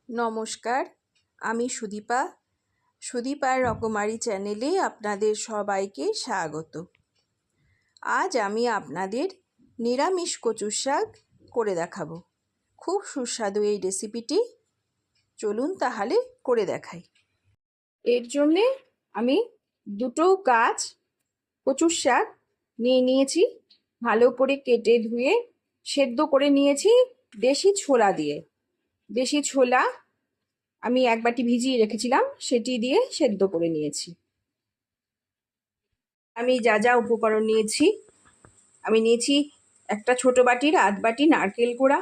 নমস্কার, আমি সুদীপার রকমারি চ্যানেলে আপনাদের সবাইকে স্বাগত। আজ আমি আপনাদের নিরামিষ কচুর শাক করে দেখাবো। খুব সুস্বাদু এই রেসিপিটি। চলুন তাহলে করে দেখাই। এর জন্যে আমি দুটো গাছ কচুর শাক নিয়েছি। ভালো করে কেটে ধুয়ে সেদ্ধ করে নিয়েছি দেশি ছোলা দিয়ে। দেশি ছোলা আমি এক বাটি ভিজিয়ে রেখেছিলাম, সেটি দিয়ে সেদ্ধ করে নিয়েছি। আমি যা যা উপকরণ নিয়েছি, আমি নিয়েছি একটা ছোট বাটির আধ বাটি নারকেল কোড়া।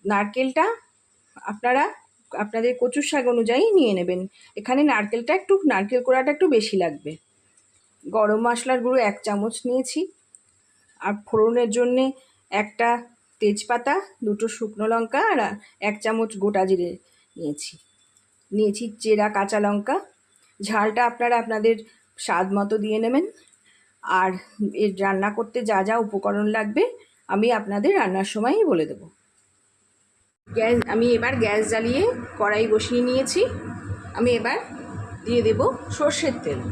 নারকেলটা আপনারা আপনাদের কচুর শাক অনুযায়ী নিয়ে নেবেন। এখানে নারকেল কোড়াটা একটু বেশি লাগবে। গরম মশলার গুঁড়ো 1 চামচ নিয়েছি। আর ফোড়নের জন্যে একটা তেজপাতা, 2টো শুকনো লঙ্কা আর 1 চামচ গোটা জিরে নিয়েছি চেরা কাঁচা লঙ্কা। ঝালটা আপনারা আপনাদের স্বাদ মতো দিয়ে নেবেন। আর এর রান্না করতে যা যা উপকরণ লাগবে আমি আপনাদের রান্নার সময়ই বলে দেব। আমি এবার গ্যাস জ্বালিয়ে কড়াই বসিয়ে নিয়েছি। আমি এবার দিয়ে দেব সর্ষের তেল।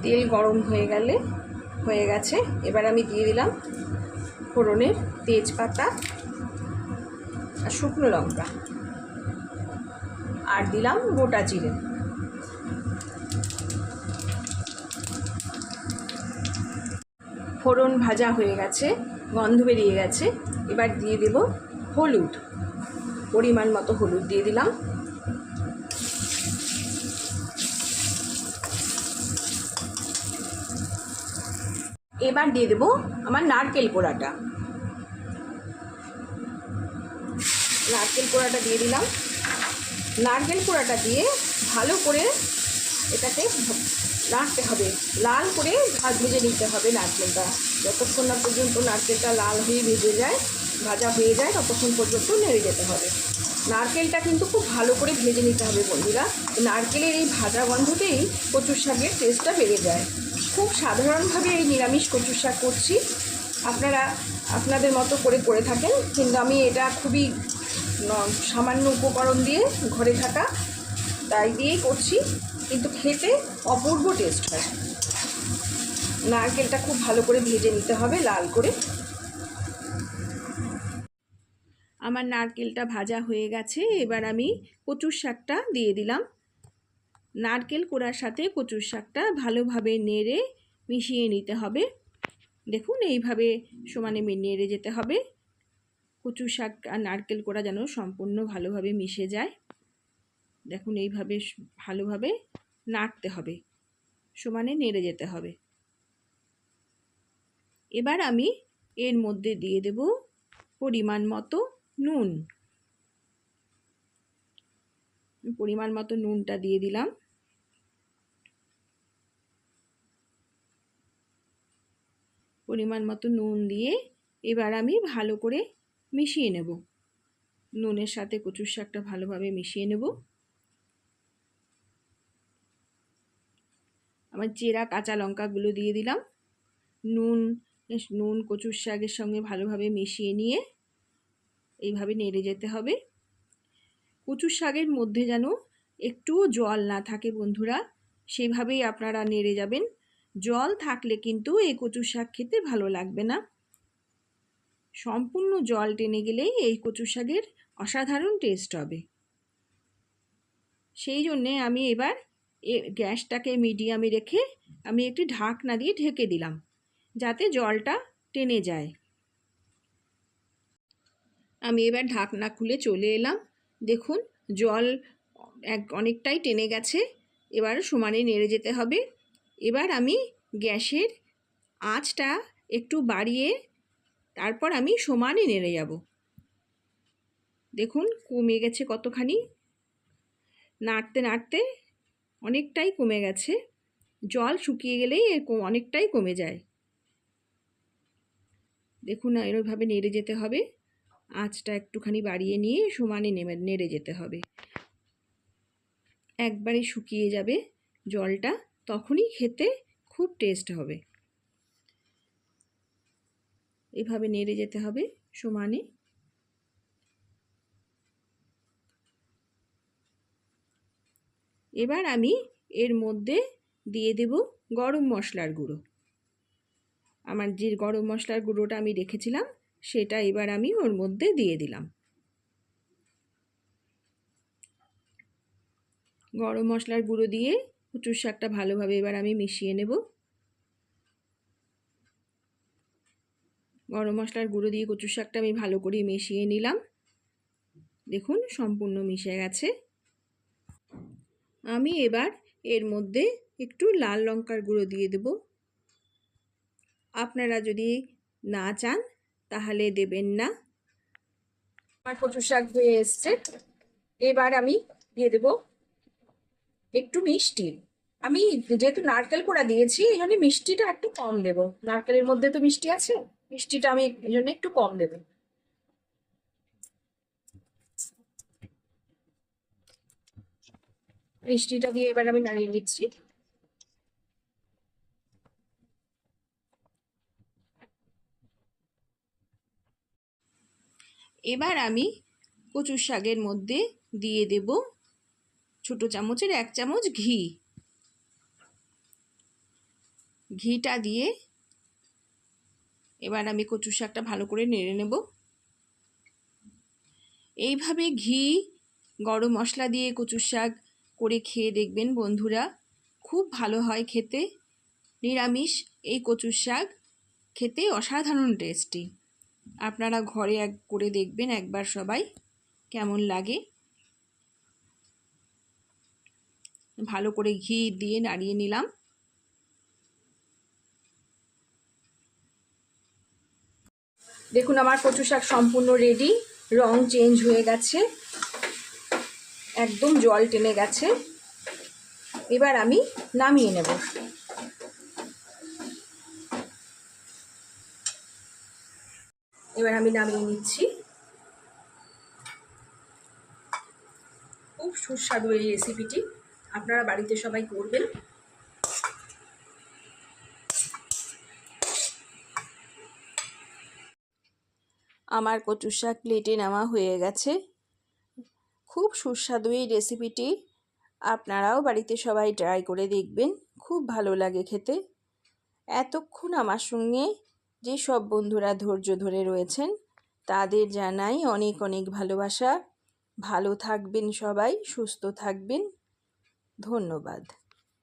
তেল গরম হয়ে গেছে। এবার আমি দিয়ে দিলাম ফোড়নের তেজপাতা আর শুকনো লঙ্কা, আর দিলাম গোটা জিরে। ফোড়ন ভাজা হয়ে গেছে, গন্ধ বেরিয়ে গেছে। এবার দিয়ে দেব হলুদ, পরিমাণ মতো হলুদ দিয়ে দিলাম। এবার দিয়ে দেব আমার নারকেল কোড়াটা দিয়ে দিলাম। নারকেল কোড়াটা দিয়ে ভালো করে এটাকে নাড়তে হবে, লাল করে ভেজে নিতে হবে নারকেলটা। যতক্ষণ না পর্যন্ত নারকেলটা লাল হয়ে ভাজা হয়ে যায় ততক্ষণ পর্যন্ত নেড়ে যেতে হবে। নারকেলটা কিন্তু খুব ভালো করে ভেজে নিতে হবে বন্ধুরা। নারকেলের এই ভাজা গন্ধতেই কচুর শাকের টেস্টটা বেড়ে যায়। খুব সাধারণভাবে এই নিরামিষ কচুর শাক করছি, আপনারা আপনাদের মতো করে থাকেন, কিন্তু আমি এটা খুবই সামান্য উপকরণ দিয়ে ঘরে থাকা তাই দিয়েই করছি, কিন্তু খেতে অপূর্ব টেস্ট হয়। নারকেলটা খুব ভালো করে ভেজে নিতে হবে লাল করে। আমার নারকেলটা ভাজা হয়ে গেছে। এবার আমি কচুর শাকটা দিয়ে দিলাম। নারকেল কোড়ার সাথে কচুর শাকটা ভালোভাবে নেড়ে মিশিয়ে নিতে হবে। দেখুন এইভাবে সমানে নেড়ে যেতে হবে। কচুর শাক আর নারকেল কোড়া যেন সম্পূর্ণ ভালোভাবে মিশে যায়। দেখুন এইভাবে ভালোভাবে নাড়তে হবে, সমানে নেড়ে যেতে হবে। এবার আমি এর মধ্যে দিয়ে দেব পরিমাণ মতো নুন। পরিমাণ মতো নুনটা দিয়ে দিলাম। পরিমাণ মতো নুন দিয়ে এবার আমি ভালো করে মিশিয়ে নেব। নুনের সাথে কচুর শাকটা ভালোভাবে মিশিয়ে নেব। আমার চেরা কাঁচা লঙ্কাগুলো দিয়ে দিলাম। নুন কচুর শাকের সঙ্গে ভালোভাবে মিশিয়ে নিয়ে এইভাবে নেড়ে যেতে হবে। কচুর শাকের মধ্যে যেন একটুও জল না থাকে বন্ধুরা, সেইভাবেই আপনারা নেড়ে যাবেন। জল থাকলে কিন্তু এই কচুর শাক খেতে ভালো লাগবে না। সম্পূর্ণ জল টেনে গেলেই এই কচুর শাকের অসাধারণ টেস্ট হবে। সেই জন্যে আমি এবার গ্যাসটাকে মিডিয়ামে রেখে আমি একটি ঢাকনা দিয়ে ঢেকে দিলাম, যাতে জলটা টেনে যায়। আমি এবার ঢাকনা খুলে চলে এলাম। দেখুন জল অনেকটাই টেনে গেছে। এবার সমানে নেড়ে যেতে হবে। এবার আমি গ্যাসের আঁচটা একটু বাড়িয়ে তারপর আমি সমানে নেড়ে যাব। দেখুন কমে গেছে কতখানি, নাড়তে নাড়তে অনেকটাই কমে গেছে। জল শুকিয়ে গেলেই অনেকটাই কমে যায়। দেখুন এরভাবে নেড়ে যেতে হবে। আঁচটা একটুখানি বাড়িয়ে নিয়ে সমানে নেড়ে যেতে হবে। একবারে শুকিয়ে যাবে জলটা, তখনই খেতে খুব টেস্ট হবে। এভাবে নেড়ে যেতে হবে সমানে। এবার আমি এর মধ্যে দিয়ে দেব গরম মশলার গুঁড়ো। আমার যে গরম মশলার গুঁড়োটা আমি রেখেছিলাম সেটা এবার আমি ওর মধ্যে দিয়ে দিলাম। গরম মশলার গুঁড়ো দিয়ে কচুর শাকটা ভালোভাবে এবার আমি মিশিয়ে নেব। গরম মশলার গুঁড়ো দিয়ে কচুর শাকটা আমি ভালো করে মিশিয়ে নিলাম। দেখুন সম্পূর্ণ মিশে গেছে। আমি এবার এর মধ্যে একটু লাল লঙ্কার গুঁড়ো দিয়ে দেব। আপনারা যদি না চান তাহলে দেবেন না। আমার কচুর শাক হয়ে এসছে। এবার আমি দিয়ে দেব একটু মিষ্টি। আমি যেহেতু নারকেল কোড়া দিয়েছি এই জন্য মিষ্টিটা একটু কম দেব। নারকেলের মধ্যে তো মিষ্টি আছে, মিষ্টিটা আমি এই জন্য একটু কম দেব। মিষ্টিটা দিয়ে এবার আমি নাড়িয়ে নিচ্ছি। এবার আমি কচুর শাকের মধ্যে দিয়ে দেব ছোট চামচের 1 চামচ ঘি। ঘিটা দিয়ে এবার আমি কচুর শাকটা ভালো করে নেড়ে নেব। এইভাবে ঘি গরম মশলা দিয়ে কচুর শাক করে খেয়ে দেখবেন বন্ধুরা, খুব ভালো হয় খেতে। নিরামিষ এই কচুর শাক খেতে অসাধারণ টেস্টি। আপনারা ঘরে করে দেখবেন একবার সবাই, কেমন লাগে। ভালো করে ঘি দিয়ে নাড়িয়ে নিলাম। দেখুন আমার কচু শাক সম্পূর্ণ রেডি। রং চেঞ্জ হয়ে গেছে, একদম জল টেনে গেছে। এবার আমি নামিয়ে নেব। এবার আমি নামিয়ে নিচ্ছি। খুব সুস্বাদু এই রেসিপিটি, আপনারা বাড়িতে সবাই করবেন। আমার কচুর শাক প্লেটে নেওয়া হয়ে গেছে। খুব সুস্বাদু এই রেসিপিটি, আপনারাও বাড়িতে সবাই ট্রাই করে দেখবেন, খুব ভালো লাগে খেতে। এতক্ষণ আমার সঙ্গে যে সব বন্ধুরা ধৈর্য ধরে রয়েছেন তাদের জানাই অনেক অনেক ভালোবাসা। ভালো থাকবেন সবাই, সুস্থ থাকবেন। ধন্যবাদ।